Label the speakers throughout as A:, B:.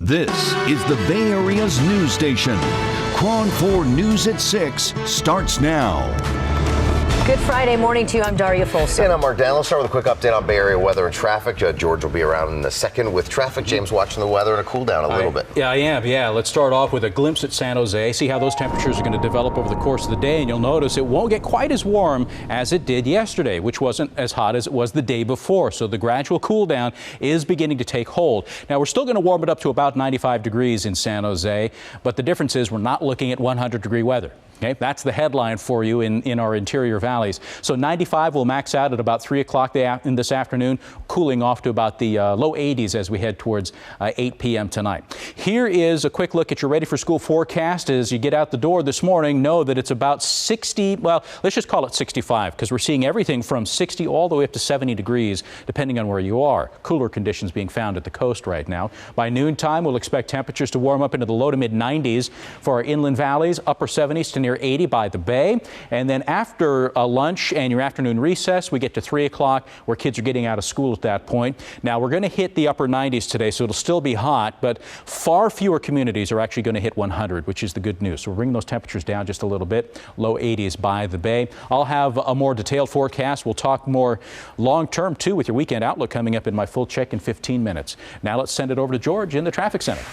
A: This is the Bay Area's news station. KRON4 News at 6 starts now.
B: Good Friday morning to you. I'm Daria Folsom.
C: And I'm Mark Dan. Let's start with a quick update on Bay Area weather and traffic. George will be around in a second with traffic. James, watching the weather and a cool down a little bit.
D: Yeah, I am. Yeah, let's start off with a glimpse at San Jose. See how those temperatures are going to develop over the course of the day. And you'll notice it won't get quite as warm as it did yesterday, which wasn't as hot as it was the day before. So the gradual cool down is beginning to take hold. Now, we're still going to warm it up to about 95 degrees in San Jose. But the difference is we're not looking at 100-degree weather. Okay, that's the headline for you in our interior valleys. So 95 will max out at about 3 o'clock in this afternoon, cooling off to about the low 80s as we head towards 8 p.m. tonight. Here is a quick look at your ready for school forecast. As you get out the door this morning, know that it's about 60, well, let's just call it 65, because we're seeing everything from 60 all the way up to 70 degrees, depending on where you are. Cooler conditions being found at the coast right now. By noontime, we'll expect temperatures to warm up into the low to mid 90s for our inland valleys, upper 70s to near 80 by the bay. And then after lunch and your afternoon recess, we get to 3 o'clock where kids are getting out of school at that point. Now we're going to hit the upper 90s today, so it'll still be hot, but far fewer communities are actually going to hit 100, which is the good news. So we're bringing those temperatures down just a little bit, low 80s by the bay. I'll have a more detailed forecast. We'll talk more long term too with your weekend outlook coming up in my full check in 15 minutes. Now let's send it over to George in the traffic center.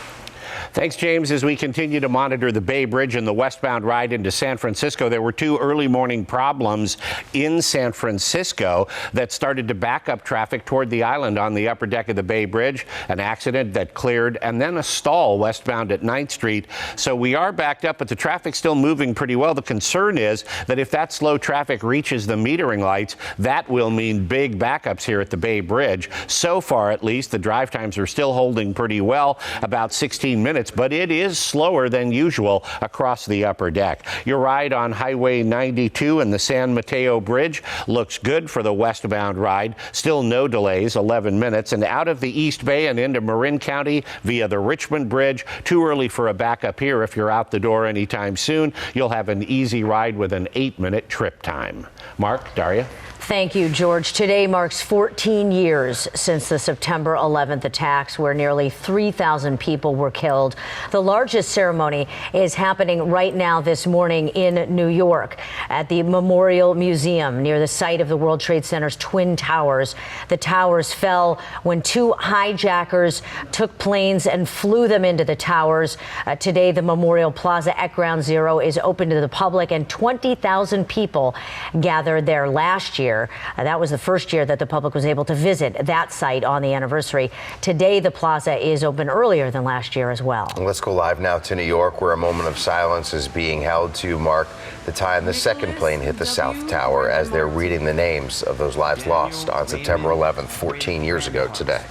E: Thanks, James. As we continue to monitor the Bay Bridge and the westbound ride into San Francisco, there were two early morning problems in San Francisco that started to back up traffic toward the island on the upper deck of the Bay Bridge, an accident that cleared, and then a stall westbound at 9th Street. So we are backed up, but the traffic's still moving pretty well. The concern is that if that slow traffic reaches the metering lights, that will mean big backups here at the Bay Bridge. So far, at least, the drive times are still holding pretty well, about 16 minutes, but it is slower than usual across the upper deck. Your ride on Highway 92 and the San Mateo Bridge looks good for the westbound ride. Still no delays, 11 minutes. And out of the East Bay and into Marin County via the Richmond Bridge, too early for a backup here. If you're out the door anytime soon, you'll have an easy ride with an 8-minute trip time. Mark, Daria.
B: Thank you, George. Today marks 14 years since the September 11th attacks, where nearly 3,000 people were killed. The largest ceremony is happening right now this morning in New York at the Memorial Museum near the site of the World Trade Center's Twin Towers. The towers fell when two hijackers took planes and flew them into the towers. Today, the Memorial Plaza at Ground Zero is open to the public, and 20,000 people gathered there last year. That was the first year that the public was able to visit that site on the anniversary. Today, the plaza is open earlier than last year as well.
C: Let's go live now to New York, where a moment of silence is being held to mark the time the second plane hit the South Tower, as they're reading the names of those lives lost on September 11th, 14 years ago today.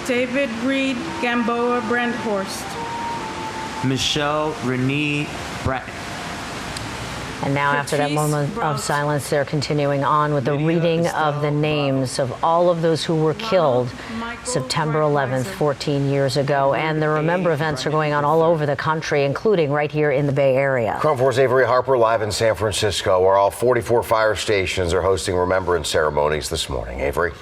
F: David Reed Gamboa Brandhorst.
G: Michelle Renee Bratton.
B: And now, after that moment of silence, they're continuing on with the reading of the names of all of those who were killed September 11th, 14 years ago. And the Remember events are going on all over the country, including right here in the Bay Area.
C: KRON4's Avery Harper live in San Francisco, where all 44 fire stations are hosting remembrance ceremonies this morning. Avery.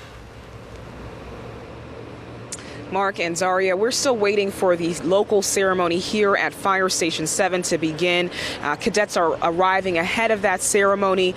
H: Mark and Zaria, we're still waiting for the local ceremony here at Fire Station 7 to begin. Cadets are arriving ahead of that ceremony.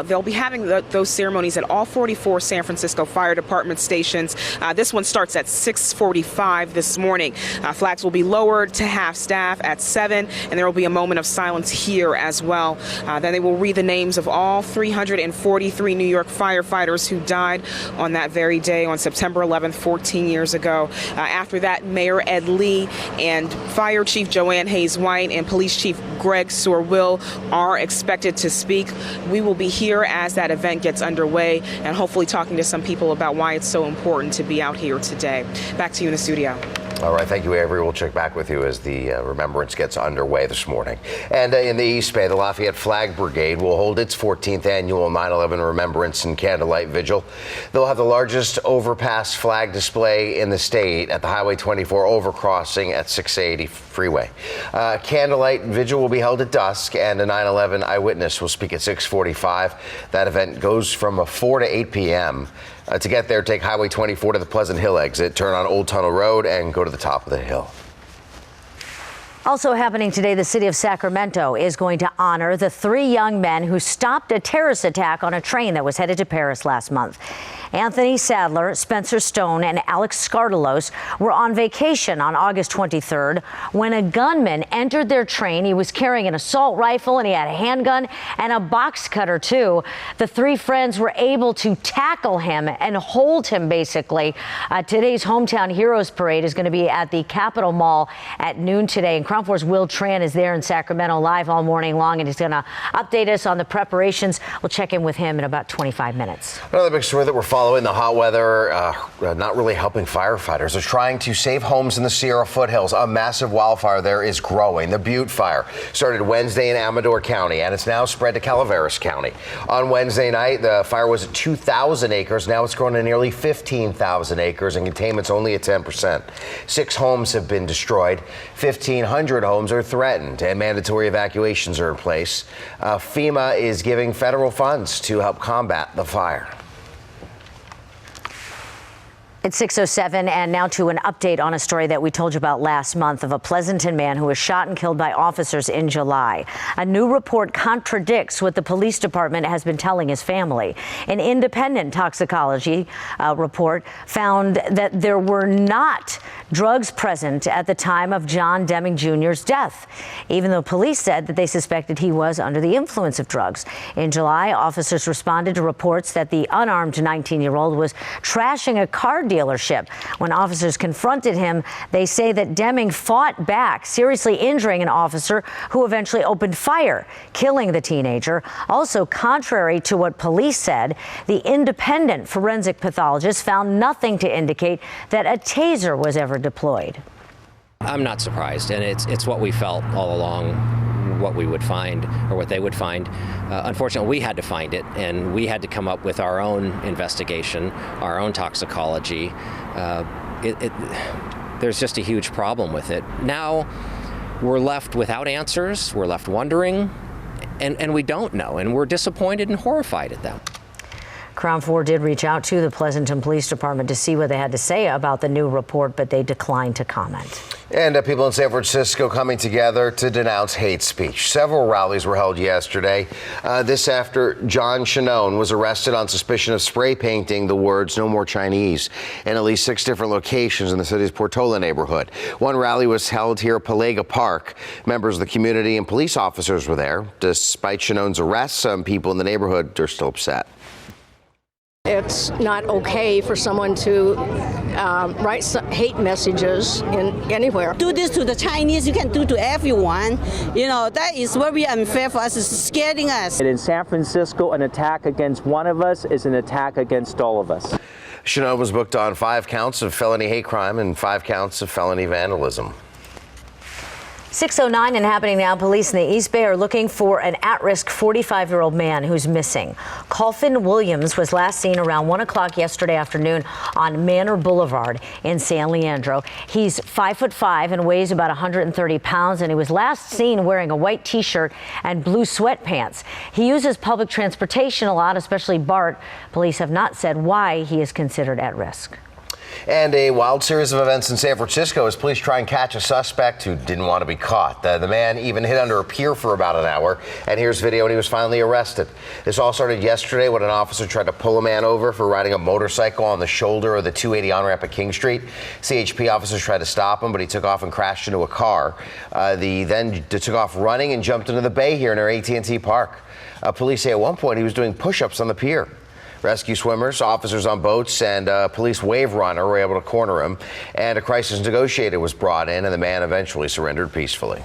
H: They'll be having those ceremonies at all 44 San Francisco Fire Department stations. This one starts at 6:45 this morning. Flags will be lowered to half staff at 7, and there will be a moment of silence here as well. Then they will read the names of all 343 New York firefighters who died on that very day on September 11th, 14 years ago. After that, Mayor Ed Lee and Fire Chief Joanne Hayes White and Police Chief Greg Sorwill are expected to speak. We will be here as that event gets underway and hopefully talking to some people about why it's so important to be out here today. Back to you in the studio.
C: All right, thank you, Avery. We'll check back with you as the remembrance gets underway this morning. And in the East Bay, the Lafayette Flag Brigade will hold its 14th annual 9/11 Remembrance and Candlelight Vigil. They'll have the largest overpass flag display in the state at the Highway 24 overcrossing at 680 Freeway. Candlelight Vigil will be held at dusk, and a 9/11 eyewitness will speak at 6:45. That event goes from 4 to 8 p.m. To get there, take Highway 24 to the Pleasant Hill exit, turn on Old Tunnel Road, and go to the top of the hill.
B: Also happening today, the city of Sacramento is going to honor the 3 young men who stopped a terrorist attack on a train that was headed to Paris last month. Anthony Sadler, Spencer Stone, and Alex Skardalos were on vacation on August 23rd when a gunman entered their train. He was carrying an assault rifle and he had a handgun and a box cutter too. The 3 friends were able to tackle him and hold him basically. Today's Hometown Heroes Parade is going to be at the Capitol Mall at noon today. And KRON4's Will Tran is there in Sacramento live all morning long, and he's going to update us on the preparations. We'll check in with him in about 25 minutes.
C: Another big story that we're following, the hot weather not really helping firefighters. They're trying to save homes in the Sierra foothills. A massive wildfire there is growing. The Butte fire started Wednesday in Amador County, and it's now spread to Calaveras County. On Wednesday night, the fire was at 2,000 acres. Now it's grown to nearly 15,000 acres, and containment's only at 10%. 6 homes have been destroyed. 1,500 homes are threatened, and mandatory evacuations are in place. FEMA is giving federal funds to help combat the fire.
B: It's 6:07, and now to an update on a story that we told you about last month of a Pleasanton man who was shot and killed by officers in July. A new report contradicts what the police department has been telling his family. An independent toxicology report found that there were not drugs present at the time of John Deming Jr.'s death, even though police said that they suspected he was under the influence of drugs. In July, officers responded to reports that the unarmed 19-year-old was trashing a car dealership. When officers confronted him, they say that Deming fought back, seriously injuring an officer who eventually opened fire, killing the teenager. Also, contrary to what police said, the independent forensic pathologist found nothing to indicate that a taser was ever deployed.
I: I'm not surprised, and it's what we felt all along, what we would find or what they would find. Unfortunately, we had to find it, and we had to come up with our own investigation, our own toxicology. There's just a huge problem with it. Now we're left without answers, we're left wondering, and we don't know, and we're disappointed and horrified at them.
B: KRON4 did reach out to the Pleasanton Police Department to see what they had to say about the new report, but they declined to comment.
C: And people in San Francisco coming together to denounce hate speech. Several rallies were held yesterday. This after John Shannone was arrested on suspicion of spray painting the words "No More Chinese" in at least 6 different locations in the city's Portola neighborhood. One rally was held here at Palega Park. Members of the community and police officers were there. Despite Shannone's arrest, some people in the neighborhood are still upset.
J: It's not okay for someone to write hate messages anywhere.
K: Do this to the Chinese, you can do to everyone. You know, that is very unfair for us. It's scaring us.
L: In San Francisco, an attack against one of us is an attack against all of us.
C: Shannone was booked on 5 counts of felony hate crime and 5 counts of felony vandalism.
B: 6:09 and happening now. Police in the East Bay are looking for an at-risk 45-year-old man who's missing. Colfin Williams was last seen around 1 o'clock yesterday afternoon on Manor Boulevard in San Leandro. He's 5'5" and weighs about 130 pounds, and he was last seen wearing a white T-shirt and blue sweatpants. He uses public transportation a lot, especially BART. Police have not said why he is considered at risk.
C: And a wild series of events in San Francisco as police try and catch a suspect who didn't want to be caught. The man even hid under a pier for about an hour, and here's video when he was finally arrested. This all started yesterday when an officer tried to pull a man over for riding a motorcycle on the shoulder of the 280 on-ramp at King Street. CHP officers tried to stop him, but he took off and crashed into a car. He then took off running and jumped into the bay here near AT&T Park. Police say at one point he was doing push-ups on the pier. Rescue swimmers, officers on boats, and a police wave runner were able to corner him, and a crisis negotiator was brought in, and the man eventually surrendered peacefully.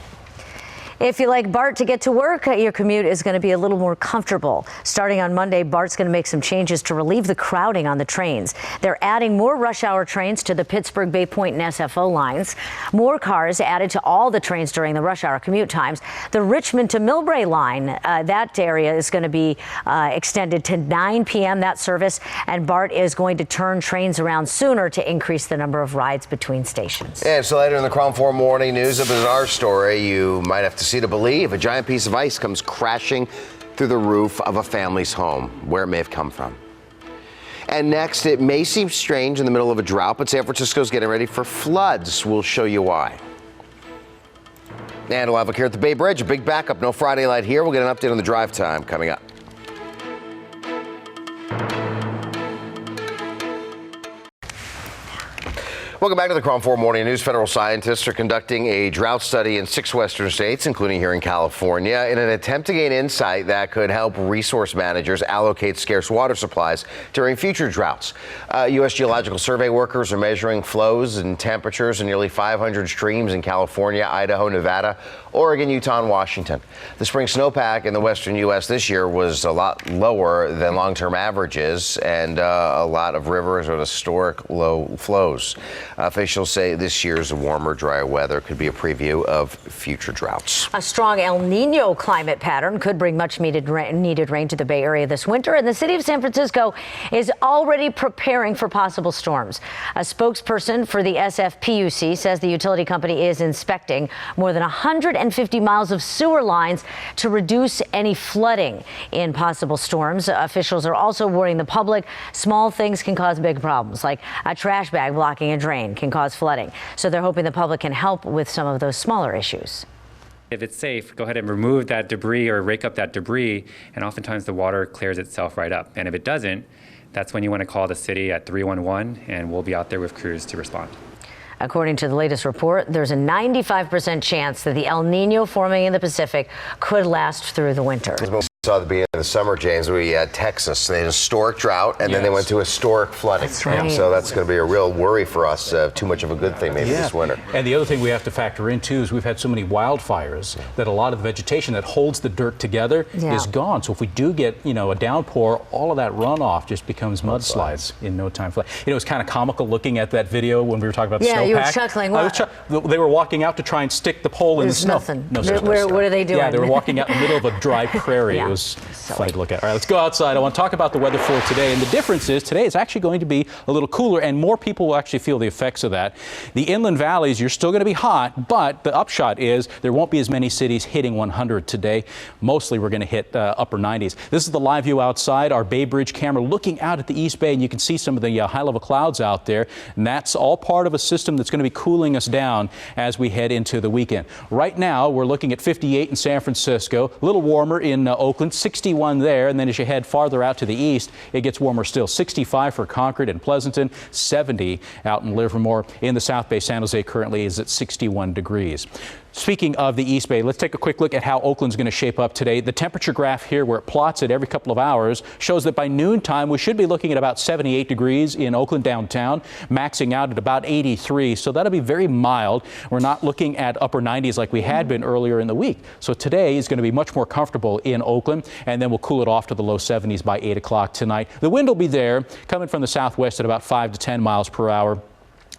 B: If you like BART to get to work, your commute is going to be a little more comfortable. Starting on Monday, BART's going to make some changes to relieve the crowding on the trains. They're adding more rush hour trains to the Pittsburgh, Bay Point, and SFO lines. More cars added to all the trains during the rush hour commute times. The Richmond to Millbrae line, that area is going to be extended to 9 p.m. that service, and BART is going to turn trains around sooner to increase the number of rides between stations.
C: And so later in the KRON4 Morning News, a bizarre story you might have to see to believe. A giant piece of ice comes crashing through the roof of a family's home, where it may have come from. And next, it may seem strange in the middle of a drought, but San Francisco's getting ready for floods. We'll show you why. And we'll have a look here at the Bay Bridge. A big backup. No Friday light here. We'll get an update on the drive time coming up. Welcome back to the KRON4 Morning News. Federal scientists are conducting a drought study in 6 western states, including here in California, in an attempt to gain insight that could help resource managers allocate scarce water supplies during future droughts. U.S. Geological Survey workers are measuring flows and temperatures in nearly 500 streams in California, Idaho, Nevada, Oregon, Utah, and Washington. The spring snowpack in the western U.S. this year was a lot lower than long-term averages, and a lot of rivers with historic low flows. Officials say this year's warmer, drier weather could be a preview of future droughts.
B: A strong El Nino climate pattern could bring much needed rain to the Bay Area this winter, and the city of San Francisco is already preparing for possible storms. A spokesperson for the SFPUC says the utility company is inspecting more than 150 miles of sewer lines to reduce any flooding in possible storms. Officials are also warning the public small things can cause big problems, like a trash bag blocking a drain can cause flooding. So they're hoping the public can help with some of those smaller issues.
M: If it's safe, go ahead and remove that debris or rake up that debris, and oftentimes the water clears itself right up. And if it doesn't, that's when you want to call the city at 311, and we'll be out there with crews to respond.
B: According to the latest report, there's a 95% chance that the El Nino forming in the Pacific could last through the winter.
C: Saw at the beginning of the summer, James, we had Texas. They had a historic drought, and then they went to historic flooding.
B: That's right.
C: So that's going to be a real worry for us. Too much of a good thing maybe this winter.
D: And the other thing we have to factor in, too, is we've had so many wildfires that a lot of the vegetation that holds the dirt together is gone. So if we do get, a downpour, all of that runoff just becomes mudslides in no time. It was kind of comical looking at that video when we were talking about the snowpack.
B: Yeah, you were chuckling.
D: They were walking out to try and stick the pole in the snow.
B: No, what are they doing?
D: Yeah, they were walking out in the middle of a dry prairie. It was funny to look at. All right, let's go outside. I want to talk about the weather for today. And the difference is today is actually going to be a little cooler, and more people will actually feel the effects of that. The inland valleys, you're still going to be hot, but the upshot is there won't be as many cities hitting 100 today. Mostly we're going to hit upper 90s. This is the live view outside, our Bay Bridge camera looking out at the East Bay, and you can see some of the high-level clouds out there. And that's all part of a system that's going to be cooling us down as we head into the weekend. Right now, we're looking at 58 in San Francisco, a little warmer in Oakland, 61 there, and then as you head farther out to the east, it gets warmer still. 65 for Concord and Pleasanton, 70 out in Livermore. In the South Bay, San Jose currently is at 61 degrees. Speaking of the East Bay, let's take a quick look at how Oakland's going to shape up today. The temperature graph here, where it plots it every couple of hours, shows that by noontime we should be looking at about 78 degrees in Oakland downtown, maxing out at about 83. So that'll be very mild. We're not looking at upper 90s like we had been earlier in the week. So today is going to be much more comfortable in Oakland, and then we'll cool it off to the low 70s by 8 o'clock tonight. The wind will be there, coming from the southwest at about 5 to 10 miles per hour.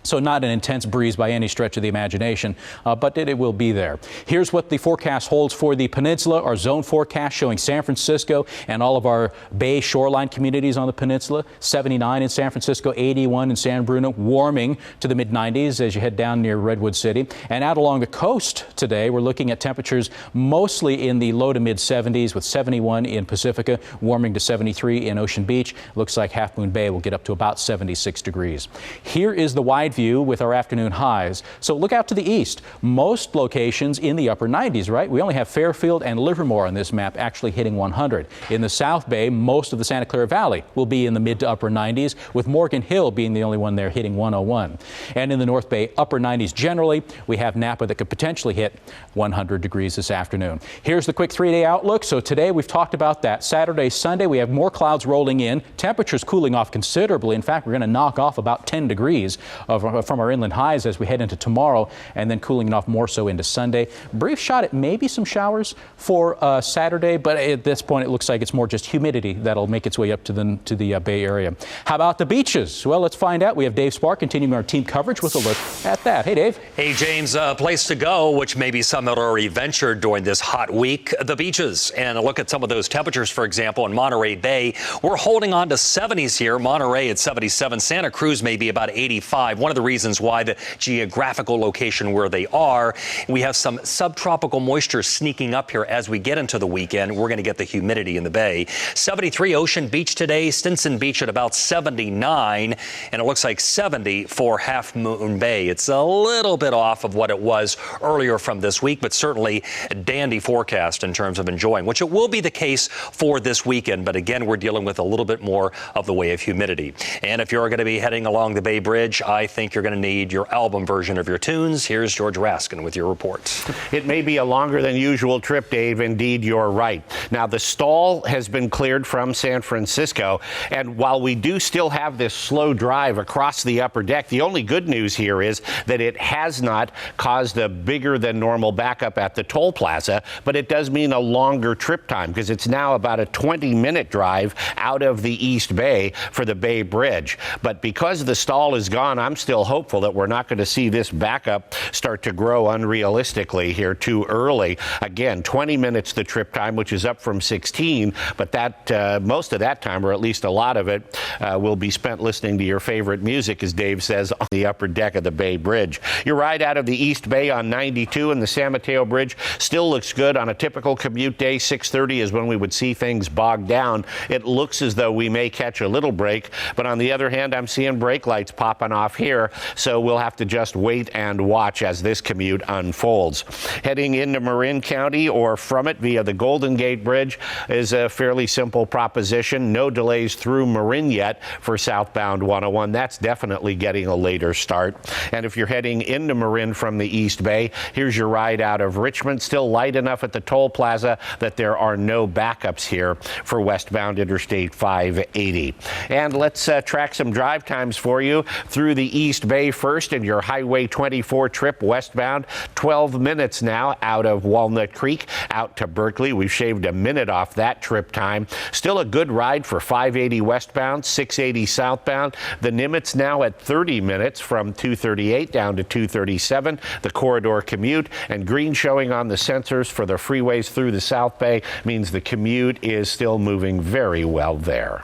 D: So not an intense breeze by any stretch of the imagination, but it will be there. Here's what the forecast holds for the peninsula. Our zone forecast showing San Francisco and all of our bay shoreline communities on the peninsula. 79 in San Francisco, 81 in San Bruno, warming to the mid-90s as you head down near Redwood City. And out along the coast today, we're looking at temperatures mostly in the low to mid-70s with 71 in Pacifica, warming to 73 in Ocean Beach. Looks like Half Moon Bay will get up to about 76 degrees. Here is the wide view with our afternoon highs. So look out to the east. Most locations in the upper 90s, right? We only have Fairfield and Livermore on this map actually hitting 100. In the South Bay, most of the Santa Clara Valley will be in the mid to upper 90s, with Morgan Hill being the only one there hitting 101. And in the North Bay, upper 90s generally. We have Napa that could potentially hit 100 degrees this afternoon. Here's the quick 3-day outlook. So today we've talked about that. Saturday, Sunday, we have more clouds rolling in. Temperatures cooling off considerably. In fact, we're going to knock off about 10 degrees from our inland highs as we head into tomorrow, and then cooling off more so into Sunday. Brief shot at maybe some showers for Saturday, but at this point it looks like it's more just humidity that'll make its way up to the Bay Area. How about the beaches? Well, let's find out. We have Dave Spark continuing our team coverage with a look at that. Hey, Dave.
N: Hey, James. A place to go, which maybe some had already ventured during this hot week, the beaches. And a look at some of those temperatures, for example, in Monterey Bay. We're holding on to 70s here. Monterey at 77. Santa Cruz maybe about 85. One of the reasons why the geographical location where they are. We have some subtropical moisture sneaking up here as we get into the weekend. We're going to get the humidity in the bay. 73 Ocean Beach today, Stinson Beach at about 79, and it looks like 70 for Half Moon Bay. It's a little bit off of what it was earlier from this week, but certainly a dandy forecast in terms of enjoying, which it will be the case for this weekend. But again, we're dealing with a little bit more of the way of humidity. And if you're going to be heading along the Bay Bridge, I think you're going to need your album version of your tunes. Here's George Raskin with your report.
E: It may be a longer than usual trip, Dave. Indeed, you're right. Now, the stall has been cleared from San Francisco, and while we do still have this slow drive across the upper deck, the only good news here is that it has not caused a bigger than normal backup at the toll plaza, but it does mean a longer trip time because it's now about a 20-minute drive out of the East Bay for the Bay Bridge. But because the stall is gone, I'm still hopeful that we're not going to see this backup start to grow unrealistically here too early. Again, 20 minutes the trip time, which is up from 16, but that most of that time, or at least a lot of it, will be spent listening to your favorite music, as Dave says, on the upper deck of the Bay Bridge. Your ride out of the East Bay on 92 and the San Mateo Bridge still looks good. On a typical commute day, 6:30 is when we would see things bogged down. It looks as though we may catch a little break, but on the other hand, I'm seeing brake lights popping off here, so we'll have to just wait and watch as this commute unfolds. Heading into Marin County or from it via the Golden Gate Bridge is a fairly simple proposition. No delays through Marin yet for southbound 101. That's definitely getting a later start. And if you're heading into Marin from the East Bay, here's your ride out of Richmond. Still light enough at the toll plaza that there are no backups here for westbound Interstate 580. And let's track some drive times for you through the East Bay first in your Highway 24 trip westbound. 12 minutes now out of Walnut Creek out to Berkeley. We've shaved a minute off that trip time. Still a good ride for 580 westbound, 680 southbound. The Nimitz now at 30 minutes from 238 down to 237. The corridor commute and green showing on the sensors for the freeways through the South Bay means the commute is still moving very well there.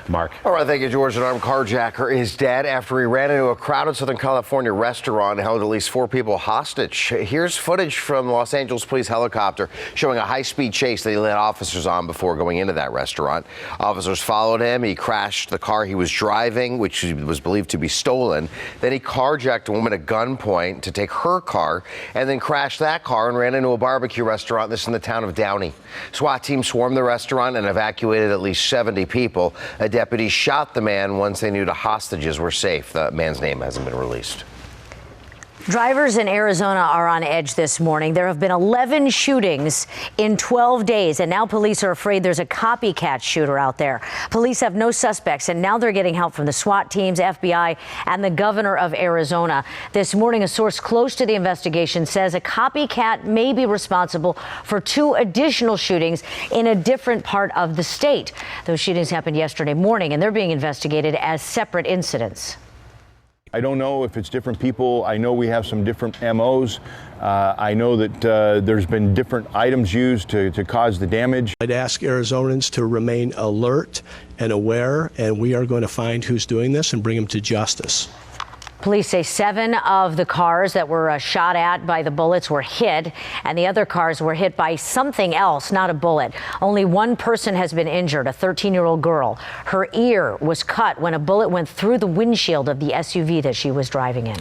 E: Mark.
C: All right, thank you, George. An armed carjacker is dead after he ran into a crowded Southern California restaurant and held at least 4 people hostage. Here's footage from Los Angeles police helicopter showing a high-speed chase that he led officers on before going into that restaurant. Officers followed him. He crashed the car he was driving, which was believed to be stolen. Then he carjacked a woman at gunpoint to take her car and then crashed that car and ran into a barbecue restaurant. This in the town of Downey. SWAT team swarmed the restaurant and evacuated at least 70 people. Deputies shot the man once they knew the hostages were safe. The man's name hasn't been released.
B: Drivers in Arizona are on edge this morning. There have been 11 shootings in 12 days, and now police are afraid there's a copycat shooter out there. Police have no suspects, and now they're getting help from the SWAT teams, FBI, and the governor of Arizona. This morning, a source close to the investigation says a copycat may be responsible for 2 additional shootings in a different part of the state. Those shootings happened yesterday morning, and they're being investigated as separate incidents.
O: I don't know if it's different people. I know we have some different MOs. I know that there's been different items used to cause the damage.
P: I'd ask Arizonans to remain alert and aware, and we are going to find who's doing this and bring them to justice.
B: Police say 7 of the cars that were shot at by the bullets were hit, and the other cars were hit by something else, not a bullet. Only one person has been injured, a 13-year-old girl. Her ear was cut when a bullet went through the windshield of the SUV that she was driving in.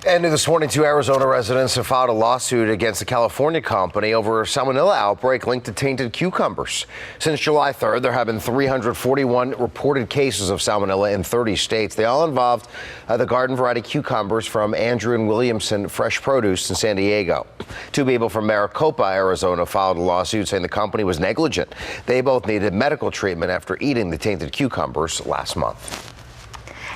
C: And this morning, 2 Arizona residents have filed a lawsuit against the California company over a salmonella outbreak linked to tainted cucumbers. Since July 3rd, there have been 341 reported cases of salmonella in 30 states. They all involved the garden variety cucumbers from Andrew and Williamson Fresh Produce in San Diego. 2 people from Maricopa, Arizona, filed a lawsuit saying the company was negligent. They both needed medical treatment after eating the tainted cucumbers last month.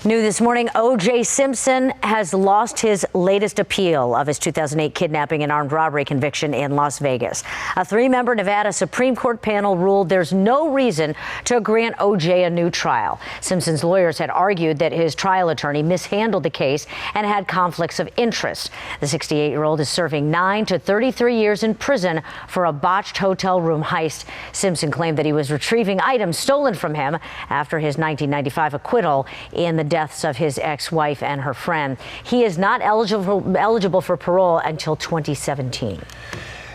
B: New this morning, O.J. Simpson has lost his latest appeal of his 2008 kidnapping and armed robbery conviction in Las Vegas. A 3-member Nevada Supreme Court panel ruled there's no reason to grant O.J. a new trial. Simpson's lawyers had argued that his trial attorney mishandled the case and had conflicts of interest. The 68-year-old is serving 9 to 33 years in prison for a botched hotel room heist. Simpson claimed that he was retrieving items stolen from him after his 1995 acquittal in the deaths of his ex-wife and her friend. He is not eligible for parole until 2017.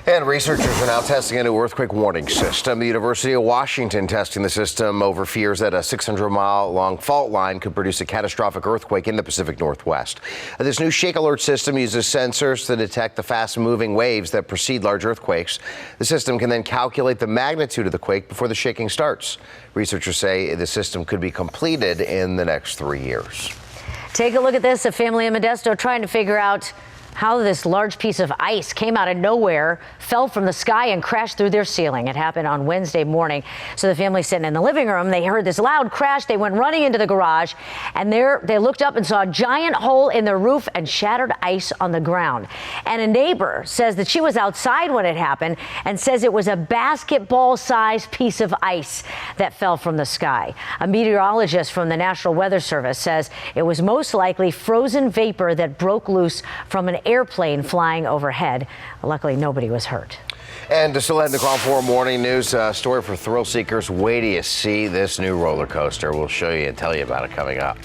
C: And researchers are now testing a new earthquake warning system. The University of Washington testing the system over fears that a 600-mile-long fault line could produce a catastrophic earthquake in the Pacific Northwest. This new shake alert system uses sensors to detect the fast-moving waves that precede large earthquakes. The system can then calculate the magnitude of the quake before the shaking starts. Researchers say the system could be completed in the next 3 years.
B: Take a look at this. A family in Modesto trying to figure out how this large piece of ice came out of nowhere, fell from the sky and crashed through their ceiling. It happened on Wednesday morning. So the family sitting in the living room, they heard this loud crash. They went running into the garage, and there they looked up and saw a giant hole in their roof and shattered ice on the ground. And a neighbor says that she was outside when it happened and says it was a basketball-sized piece of ice that fell from the sky. A meteorologist from the National Weather Service says it was most likely frozen vapor that broke loose from an airplane flying overhead. Luckily, nobody was hurt.
C: And to still end the KRON4 Morning News story for thrill seekers. Wait till you see this new roller coaster. We'll show you and tell you about it coming up.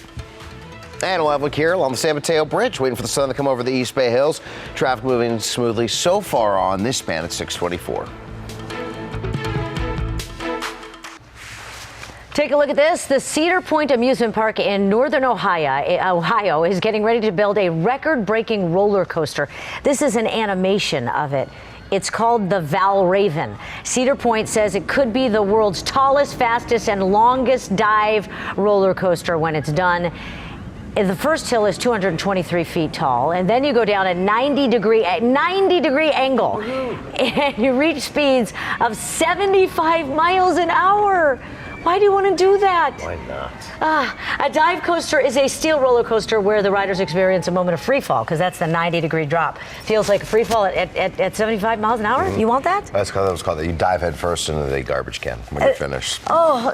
C: And we'll have a look here along the San Mateo Bridge, waiting for the sun to come over the East Bay Hills. Traffic moving smoothly so far on this span at 624.
B: Take a look at this. The Cedar Point Amusement Park in northern Ohio is getting ready to build a record-breaking roller coaster. This is an animation of it. It's called the Val Raven. Cedar Point says it could be the world's tallest, fastest, and longest dive roller coaster when it's done. The first hill is 223 feet tall, and then you go down a 90-degree angle, and you reach speeds of 75 miles an hour. Why do you want to do that?
C: Why not?
B: A dive coaster is a steel roller coaster where the riders experience a moment of free fall, because that's the 90-degree drop. Feels like a free fall at 75 miles an hour? Mm-hmm. You want that?
C: That's what it was called. You dive head first into the garbage can when you're finished.
B: Oh,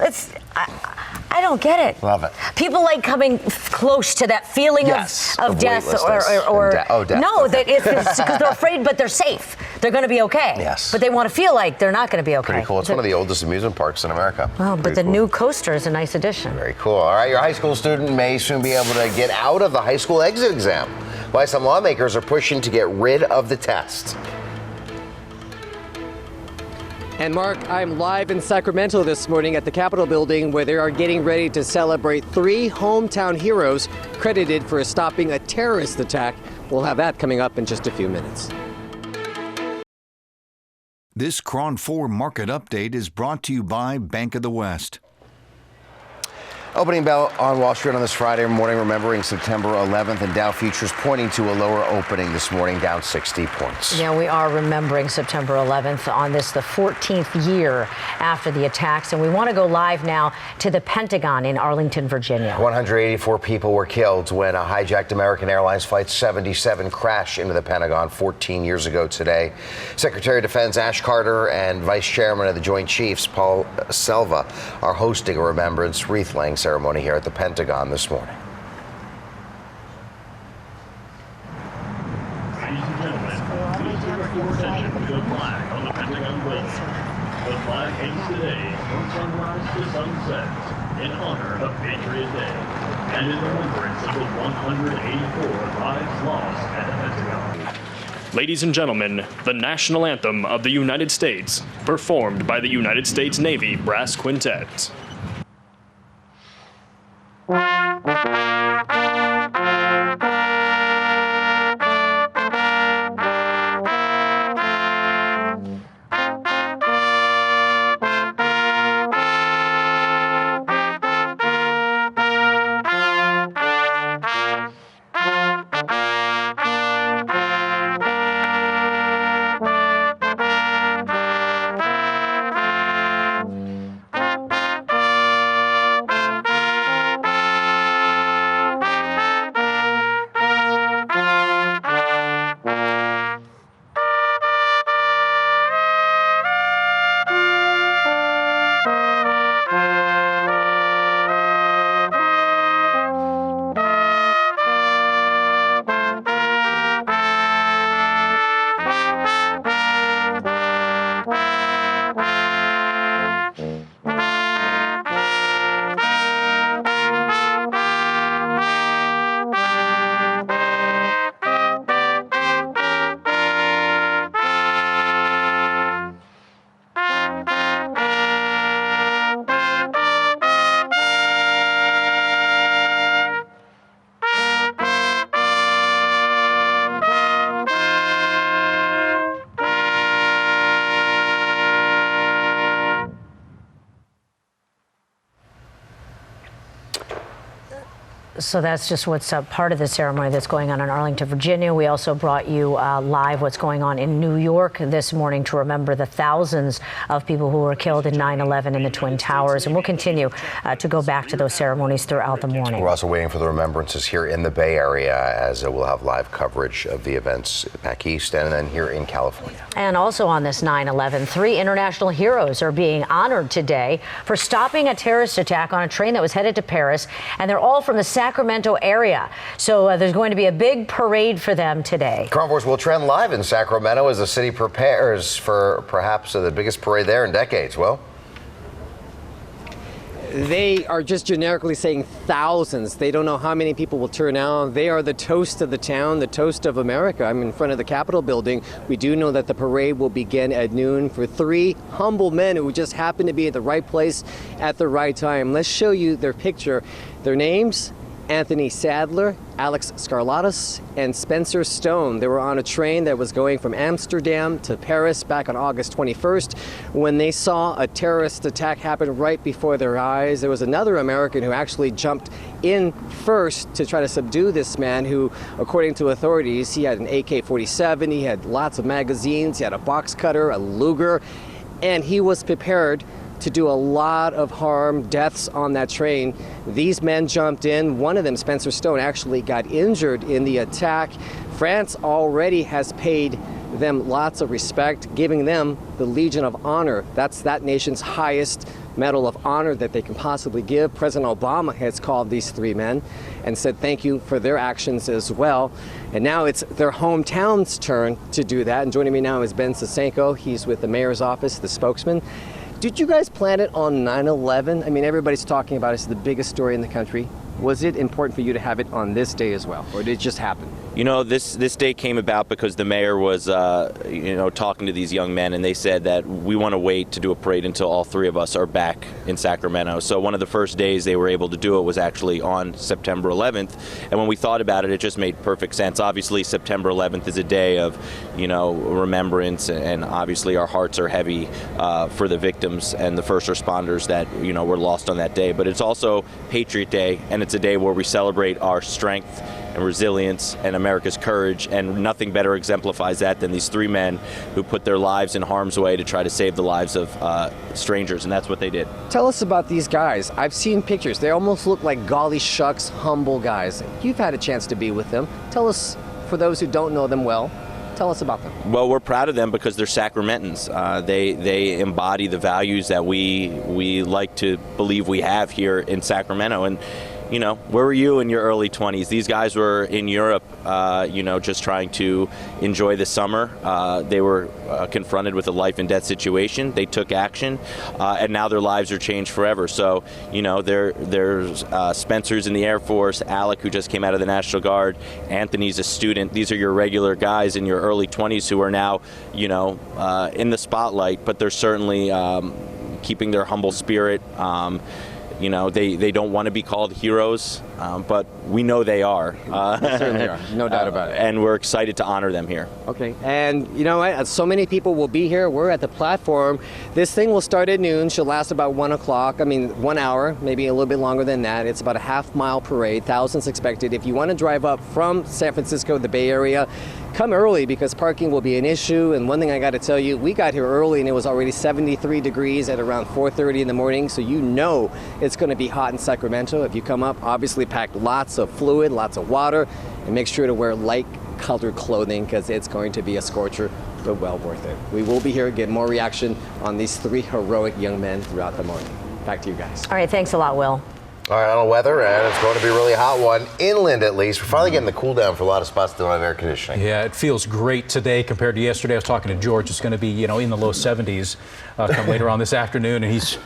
B: I don't get it.
C: Love it.
B: People like coming close to that feeling of death or
C: death.
B: No, that it's because they're afraid, but they're safe. They're going to be okay.
C: Yes.
B: But they want to feel like they're not going to be okay.
C: Pretty cool. It's one of the oldest amusement parks in America.
B: Well, but the new coaster is a nice addition.
C: Very cool. All right, your high school student may soon be able to get out of the high school exit exam. Why some lawmakers are pushing to get rid of the test.
Q: And Mark, I'm live in Sacramento this morning at the Capitol building, where they are getting ready to celebrate 3 hometown heroes credited for stopping a terrorist attack. We'll have that coming up in just a few minutes.
A: This KRON4 Market Update is brought to you by Bank of the West.
C: Opening bell on Wall Street on this Friday morning, remembering September 11th, and Dow futures pointing to a lower opening this morning, down 60 points.
B: Yeah, we are remembering September 11th on this, the 14th year after the attacks. And we want to go live now to the Pentagon in Arlington, Virginia.
C: 184 people were killed when a hijacked American Airlines Flight 77 crashed into the Pentagon 14 years ago today. Secretary of Defense Ash Carter and Vice Chairman of the Joint Chiefs, Paul Selva, are hosting a remembrance wreath-laying ceremony here at the Pentagon this morning.
R: as the sun sets in honor of Patriot Day and in remembrance of the 184 lives lost at the Pentagon. Ladies and gentlemen, the national anthem of the United States, performed by the United States Navy Brass Quintet.
B: So that's just what's part of the ceremony that's going on in Arlington, Virginia. We also brought you live what's going on in New York this morning to remember the thousands of people who were killed in 9/11 in the Twin Towers. And we'll continue to go back to those ceremonies throughout the morning.
C: We're also waiting for the remembrances here in the Bay Area, as we'll have live coverage of the events back east and then here in California.
B: And also on this 9/11, 3 international heroes are being honored today for stopping a terrorist attack on a train that was headed to Paris. And they're all from the Sacramento area. So there's going to be a big parade for them today.
C: KRON4 will trend live in Sacramento as the city prepares for perhaps the biggest parade there in decades. Well,
Q: they are just generically saying thousands. They don't know how many people will turn out. They are the toast of the town, the toast of America. I'm in front of the Capitol building. We do know that the parade will begin at noon for 3 humble men who just happen to be at the right place at the right time. Let's show you their picture. Their names: Anthony Sadler, Alex Scarlatus, and Spencer Stone. They were on a train that was going from Amsterdam to Paris back on August 21st when they saw a terrorist attack happen right before their eyes. There was another American who actually jumped in first to try to subdue this man who, according to authorities, he had an AK-47, he had lots of magazines, he had a box cutter, a Luger, and he was prepared to do a lot of harm, deaths on that train. These men jumped in. One of them, Spencer Stone, actually got injured in the attack. France already has paid them lots of respect, giving them the Legion of Honor. That's that nation's highest medal of honor that they can possibly give. President Obama has called these 3 men and said thank you for their actions as well. And now it's their hometown's turn to do that. And joining me now is Ben Sasenko. He's with the mayor's office, the spokesman. Did you guys plan it on 9/11? I mean, everybody's talking about it. It's the biggest story in the country. Was it important for you to have it on this day as well, or did it just happen?
S: You know, this day came about because the mayor was, talking to these young men, and they said that we want to wait to do a parade until all 3 of us are back in Sacramento. So one of the first days they were able to do it was actually on September 11th. And when we thought about it, it just made perfect sense. Obviously, September 11th is a day of, remembrance, and obviously our hearts are heavy for the victims and the first responders that, were lost on that day. But it's also Patriot Day, and it's a day where we celebrate our strength and resilience and America's courage, and nothing better exemplifies that than these 3 men who put their lives in harm's way to try to save the lives of strangers, and that's what they did.
Q: Tell us about these guys. I've seen pictures. They almost look like golly shucks humble guys. You've had a chance to be with them. Tell us, for those who don't know them well, tell us about them.
S: Well, we're proud of them because they're Sacramentans. They embody the values that we like to believe we have here in Sacramento. And you know, where were you in your early 20s? These guys were in Europe, you know, just trying to enjoy the summer. They were confronted with a life and death situation. They took action, and now their lives are changed forever. So, you know, there's Spencer's in the Air Force, Alec, who just came out of the National Guard, Anthony's a student. These are your regular guys in your early 20s who are now, you know, in the spotlight, but they're certainly keeping their humble spirit. You know, they don't want to be called heroes, but we know they are.
Q: They certainly are, no doubt about it.
S: And we're excited to honor them here.
Q: Okay, and you know what? So many people will be here. We're at the platform. This thing will start at noon. She'll last about 1 o'clock. I mean, 1 hour, maybe a little bit longer than that. It's about a half-mile parade, thousands expected. If you want to drive up from San Francisco, the Bay Area, come early because parking will be an issue. And one thing I got to tell you, we got here early and it was already 73 degrees at around 4:30 in the morning. So you know it's going to be hot in Sacramento. If you come up, obviously pack lots of fluid, lots of water, and make sure to wear light colored clothing because it's going to be a scorcher, but well worth it. We will be here to get more reaction on these 3 heroic young men throughout the morning. Back to you guys.
B: All right, thanks a lot, Will.
C: All right, on the weather, and it's going to be a really hot one. Inland, at least. We're finally getting the cool down for a lot of spots that don't have air conditioning.
D: Yeah, it feels great today compared to yesterday. I was talking to George. It's going to be, you know, in the low 70s come later on this afternoon, and he's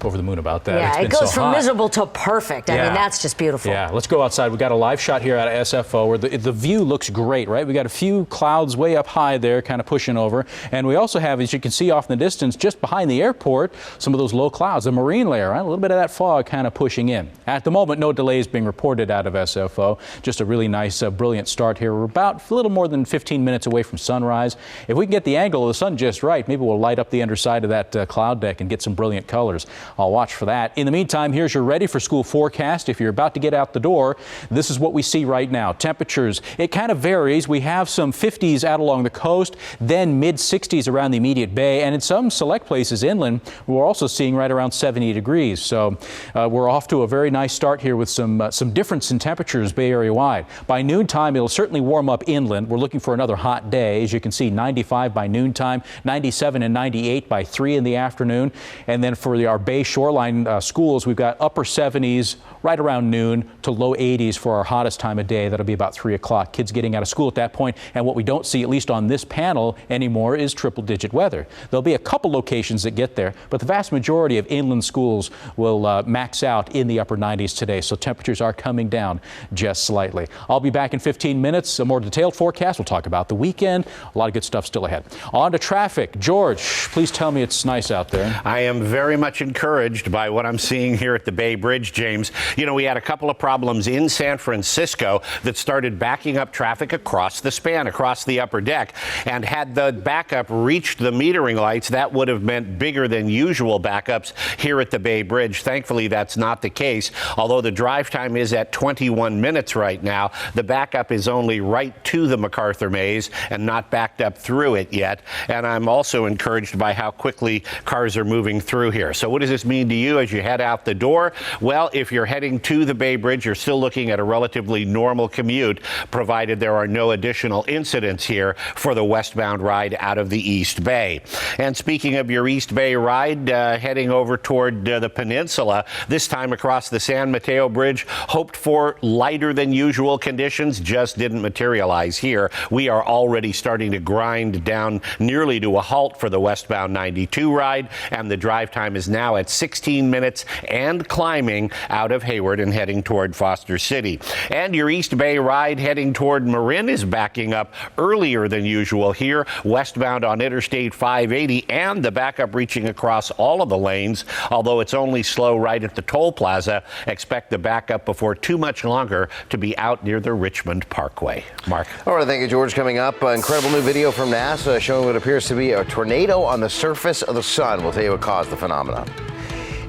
D: over the moon about that.
B: Yeah,
D: it
B: goes
D: so
B: from
D: hot.
B: miserable to perfect. I mean, that's just beautiful.
D: Yeah, let's go outside. We got a live shot here out of SFO where the view looks great, right? We got a few clouds way up high there kind of pushing over. And we also have, as you can see off in the distance, just behind the airport, some of those low clouds, the marine layer, right? A little bit of that fog kind of pushing in. At the moment, no delays being reported out of SFO. Just a really nice, brilliant start here. We're about a little more than 15 minutes away from sunrise. If we can get the angle of the sun just right, maybe we'll light up the underside of that cloud deck and get some brilliant colors. I'll watch for that. In the meantime, here's your ready for school forecast. If you're about to get out the door, this is what we see right now. Temperatures, it kind of varies. We have some 50s out along the coast, then mid 60s around the immediate bay, and in some select places inland, we're also seeing right around 70 degrees. So we're off to a very nice start here with some difference in temperatures Bay Area wide. By noontime, it'll certainly warm up inland. We're looking for another hot day. As you can see, 95 by noontime, 97 and 98 by 3 in the afternoon. And then for our bay shoreline schools, we've got upper 70s right around noon to low 80s for our hottest time of day. That'll be about 3 o'clock. Kids getting out of school at that point. And what we don't see, at least on this panel anymore, is triple-digit weather. There'll be a couple locations that get there, but the vast majority of inland schools will max out in the upper 90s today. So temperatures are coming down just slightly. I'll be back in 15 minutes. A more detailed forecast. We'll talk about the weekend. A lot of good stuff still ahead. On to traffic. George, please tell me it's nice out there.
E: I am very much encouraged by what I'm seeing here at the Bay Bridge, James. You know, we had a couple of problems in San Francisco that started backing up traffic across the span, across the upper deck. And had the backup reached the metering lights, that would have meant bigger than usual backups here at the Bay Bridge. Thankfully, that's not the case. Although the drive time is at 21 minutes right now, the backup is only right to the MacArthur Maze and not backed up through it yet. And I'm also encouraged by how quickly cars are moving through here. So what does this mean to you as you head out the door? Well, if you're heading to the Bay Bridge, you're still looking at a relatively normal commute, provided there are no additional incidents here for the westbound ride out of the East Bay. And speaking of your East Bay ride, heading over toward the peninsula, this time across the San Mateo Bridge, hoped for lighter than usual conditions, just didn't materialize here. We are already starting to grind down nearly to a halt for the westbound 92 ride, and the drive time is now at 16 minutes and climbing out of Hayward and heading toward Foster City. And your East Bay ride heading toward Marin is backing up earlier than usual here, westbound on Interstate 580, and the backup reaching across all of the lanes, although it's only slow right at the toll plaza. Expect the backup before too much longer to be out near the Richmond Parkway. Mark.
C: All right, thank you, George. Coming up, incredible new video from NASA showing what appears to be a tornado on the surface of the sun. We'll tell you what caused the phenomenon.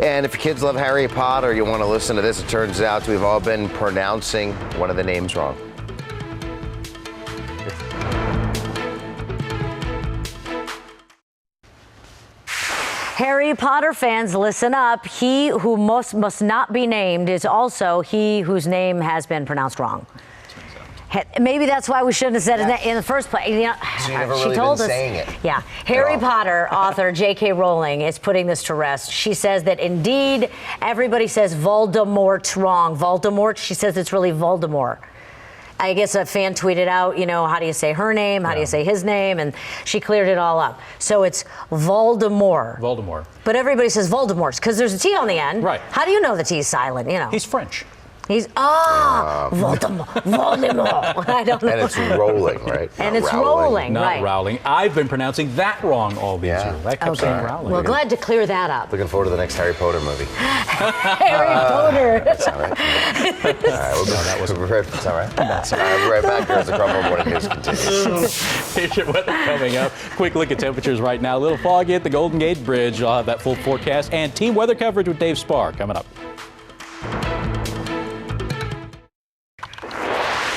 C: And if your kids love Harry Potter, you want to listen to this. It turns out we've all been pronouncing one of the names wrong.
B: Harry Potter fans, listen up. He who must not be named is also he whose name has been pronounced wrong. Maybe that's why we shouldn't have said it in the first place. You know,
C: So you never
B: she
C: really
B: told
C: been
B: us.
C: saying it.
B: Yeah. Harry Potter author J.K. Rowling is putting this to rest. She says that indeed everybody says Voldemort wrong. Voldemort, she says it's really Voldemort. I guess a fan tweeted out, you know, how do you say her name? How do you say his name? And she cleared it all up. So it's Voldemort.
D: Voldemort.
B: But everybody says Voldemort because there's a T on the end.
D: Right.
B: How do you know the T is silent? You know.
D: He's French.
B: He's Voldemort. Voldemort. I don't know.
C: And it's rolling, right?
B: And it's rolling,
D: Not
B: right?
D: Rowling. I've been pronouncing that wrong all these years. I kept saying Rowling.
B: Well, glad to clear that up.
C: Looking forward to the next Harry Potter movie.
B: Harry Potter.
C: That's all right. All right, we'll be right. That's all right. That's all right. We'll be right back here as the KRON4 Morning News continues.
D: Here's your weather coming up. Quick look at temperatures right now. A little foggy at the Golden Gate Bridge. I'll have that full forecast and team weather coverage with Dave Spar coming up.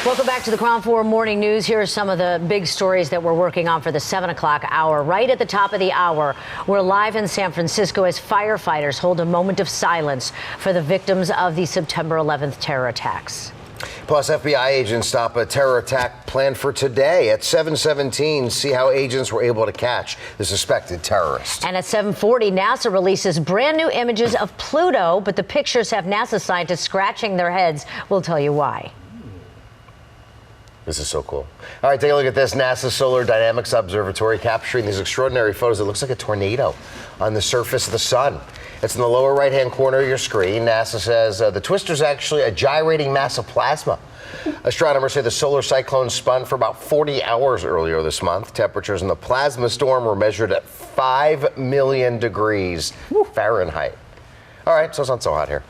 B: Welcome back to the KRON4 Morning News. Here are some of the big stories that we're working on for the 7 o'clock hour. Right at the top of the hour, we're live in San Francisco as firefighters hold a moment of silence for the victims of the September 11th terror attacks.
C: Plus, FBI agents stop a terror attack planned for today at 7:17. See how agents were able to catch the suspected terrorist.
B: And at 7:40, NASA releases brand new images of Pluto, but the pictures have NASA scientists scratching their heads. We'll tell you why.
C: This is so cool. All right, take a look at this. NASA Solar Dynamics Observatory capturing these extraordinary photos. It looks like a tornado on the surface of the sun. It's in the lower right-hand corner of your screen. NASA says the twister's actually a gyrating mass of plasma. Astronomers say the solar cyclone spun for about 40 hours earlier this month. Temperatures in the plasma storm were measured at 5 million degrees Fahrenheit. All right, so it's not so hot here.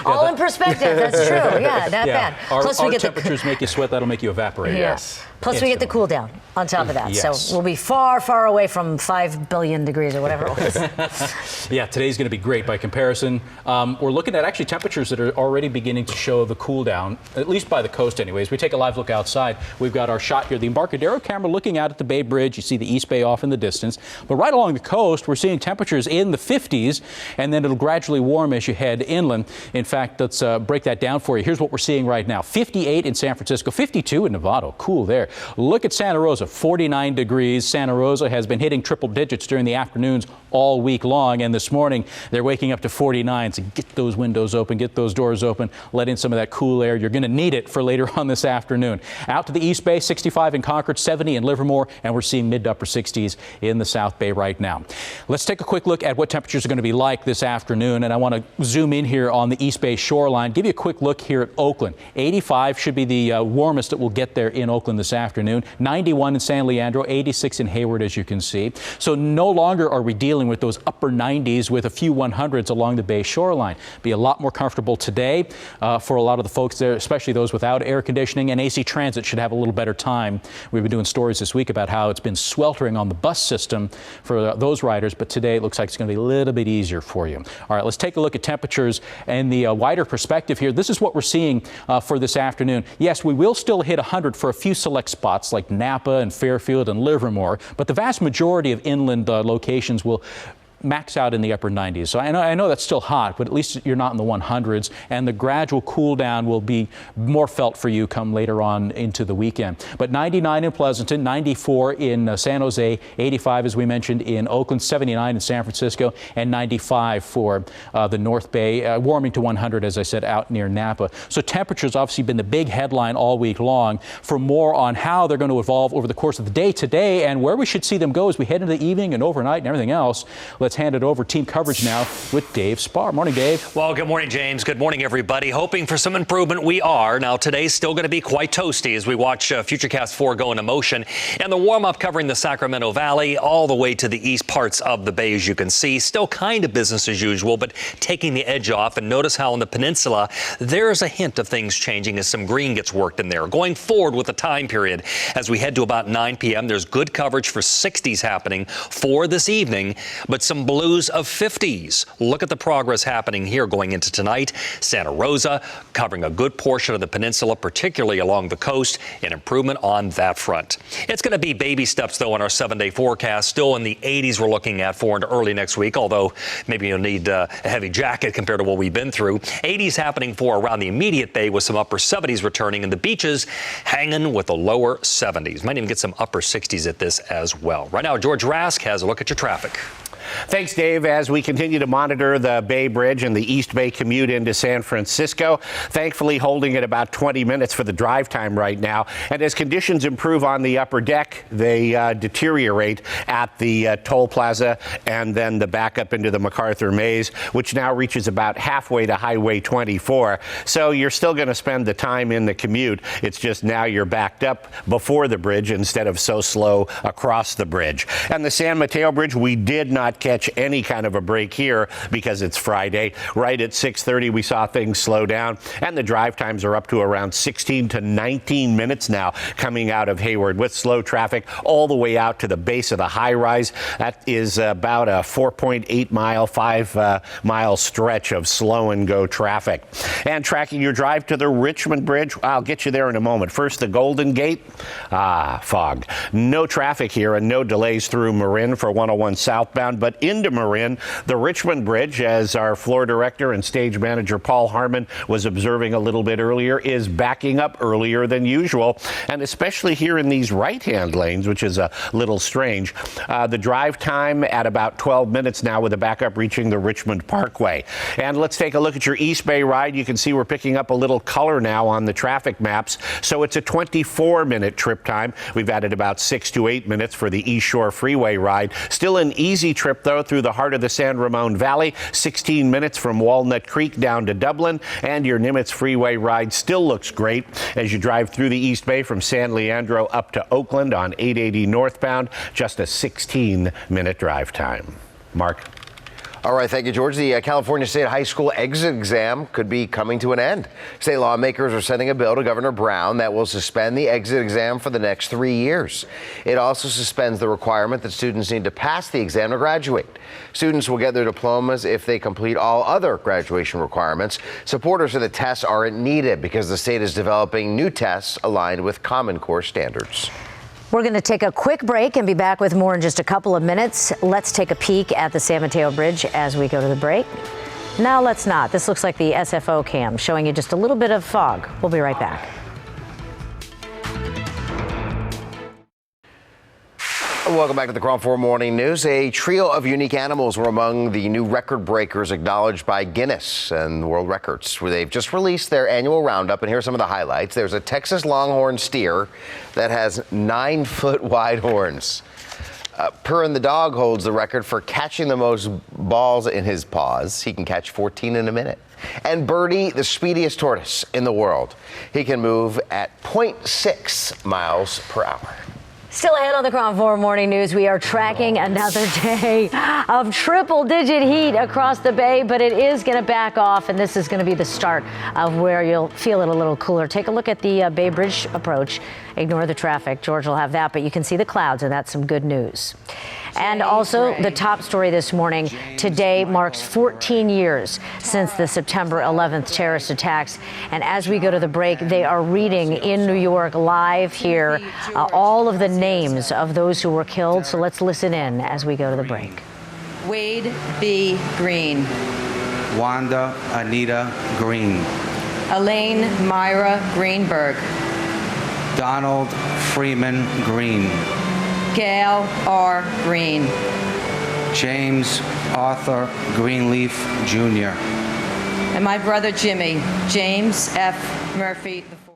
B: All in perspective, that's true. Yeah, that bad.
D: Plus, our temperatures make you sweat. That'll make you evaporate.
B: Yes. Plus, we get the cool down on top of that.
D: Yes.
B: So we'll be far, far away from 5 billion degrees or whatever it was.
D: Yeah, today's going to be great by comparison. We're looking at actually temperatures that are already beginning to show the cool down, at least by the coast anyways. We take a live look outside. We've got our shot here, the Embarcadero camera looking out at the Bay Bridge. You see the East Bay off in the distance. But right along the coast, we're seeing temperatures in the 50s, and then it'll gradually warm as you head inland. In fact, let's break that down for you. Here's what we're seeing right now. 58 in San Francisco, 52 in Nevada. Cool there. Look at Santa Rosa, 49 degrees. Santa Rosa has been hitting triple digits during the afternoons all week long, and this morning they're waking up to 49. So get those windows open, get those doors open, let in some of that cool air. You're going to need it for later on this afternoon. Out to the East Bay, 65 in Concord, 70 in Livermore, and we're seeing mid to upper 60s in the South Bay right now. Let's take a quick look at what temperatures are going to be like this afternoon, and I want to zoom in here on the East Bay shoreline. Give you a quick look here at Oakland. 85 should be the warmest that we'll get there in Oakland this afternoon. 91 in San Leandro, 86 in Hayward, as you can see. So no longer are we dealing with those upper 90s with a few 100s along the Bay shoreline. Be a lot more comfortable today for a lot of the folks there, especially those without air conditioning, and AC Transit should have a little better time. We've been doing stories this week about how it's been sweltering on the bus system for those riders, but today it looks like it's going to be a little bit easier for you. All right, let's take a look at temperatures and the wider perspective here. This is what we're seeing for this afternoon. Yes, we will still hit 100 for a few select spots like Napa and Fairfield and Livermore, but the vast majority of inland locations will max out in the upper 90s. So I know that's still hot, but at least you're not in the 100s, and the gradual cool down will be more felt for you come later on into the weekend. But 99 in Pleasanton, 94 in San Jose, 85 as we mentioned in Oakland, 79 in San Francisco, and 95 for the North Bay, warming to 100 as I said out near Napa. So temperatures obviously been the big headline all week long. For more on how they're going to evolve over the course of the day today and where we should see them go as we head into the evening and overnight and everything else, let's hand it over. Team coverage now with Dave Spar. Morning, Dave.
N: Well, good morning, James. Good morning, everybody. Hoping for some improvement. We are. Now, today's still going to be quite toasty as we watch Futurecast 4 go into motion. And the warm-up covering the Sacramento Valley all the way to the east parts of the Bay, as you can see. Still kind of business as usual, but taking the edge off. And notice how on the peninsula, there's a hint of things changing as some green gets worked in there. Going forward with the time period, as we head to about 9 p.m., there's good coverage for 60s happening for this evening, but some some blues of 50s. Look at the progress happening here going into tonight. Santa Rosa covering a good portion of the peninsula, particularly along the coast, an improvement on that front. It's going to be baby steps, though, on our 7-day forecast. Still in the 80s we're looking at for into early next week, although maybe you'll need a heavy jacket compared to what we've been through. 80s happening for around the immediate bay with some upper 70s returning, and the beaches hanging with the lower 70s. Might even get some upper 60s at this as well. Right now, George Rask has a look at your traffic.
E: Thanks, Dave. As we continue to monitor the Bay Bridge and the East Bay commute into San Francisco, thankfully holding at about 20 minutes for the drive time right now. And as conditions improve on the upper deck, they deteriorate at the toll plaza and then the backup into the MacArthur Maze, which now reaches about halfway to Highway 24. So you're still going to spend the time in the commute. It's just now you're backed up before the bridge instead of so slow across the bridge. And the San Mateo Bridge, we did not catch any kind of a break here because it's Friday. Right at 6:30 we saw things slow down, and the drive times are up to around 16 to 19 minutes now coming out of Hayward, with slow traffic all the way out to the base of the high rise. That is about a 4.8 mile, 5 mile stretch of slow and go traffic. And tracking your drive to the Richmond Bridge, I'll get you there in a moment. First, the Golden Gate. Fog. No traffic here and no delays through Marin for 101 southbound. But into Marin, the Richmond Bridge, as our floor director and stage manager Paul Harmon was observing a little bit earlier, is backing up earlier than usual, and especially here in these right-hand lanes, which is a little strange. The drive time at about 12 minutes now, with a backup reaching the Richmond Parkway. And let's take a look at your East Bay ride. You can see we're picking up a little color now on the traffic maps. So it's a 24-minute trip time. We've added about 6 to 8 minutes for the East Shore Freeway ride. Still an easy trip, though, through the heart of the San Ramon Valley. 16 minutes from Walnut Creek down to Dublin. And your Nimitz Freeway ride still looks great as you drive through the East Bay from San Leandro up to Oakland on 880 northbound. Just a 16-minute drive time. Mark.
C: All right, thank you, George. The California State High School exit exam could be coming to an end. State lawmakers are sending a bill to Governor Brown that will suspend the exit exam for the next 3 years. It also suspends the requirement that students need to pass the exam to graduate. Students will get their diplomas if they complete all other graduation requirements. Supporters say the tests aren't needed because the state is developing new tests aligned with Common Core standards.
B: We're going to take a quick break and be back with more in just a couple of minutes. Let's take a peek at the San Mateo Bridge as we go to the break. No, let's not. This looks like the SFO cam showing you just a little bit of fog. We'll be right back.
C: Welcome back to the KRON4 Morning News. A trio of unique animals were among the new record breakers acknowledged by Guinness and World Records, where they've just released their annual roundup, and here are some of the highlights. There's a Texas longhorn steer that has 9-foot wide horns. Purin the dog holds the record for catching the most balls in his paws. He can catch 14 in a minute. And Birdie, the speediest tortoise in the world. He can move at 0.6 miles per hour.
B: Still ahead on the KRON4 Morning News, we are tracking another day of triple-digit heat across the Bay, but it is going to back off, and this is going to be the start of where you'll feel it a little cooler. Take a look at the Bay Bridge approach. Ignore the traffic. George will have that, but you can see the clouds, and that's some good news. And also, the top story this morning, today marks 14 years since the September 11th terrorist attacks. And as we go to the break, they are reading in New York live here all of the names of those who were killed. So let's listen in as we go to the break.
T: Wade B. Green.
U: Wanda Anita Green.
T: Elaine Myra Greenberg.
U: Donald Freeman Green.
T: Gail R. Green.
U: James Arthur Greenleaf Jr.
T: And my brother Jimmy, James F. Murphy IV.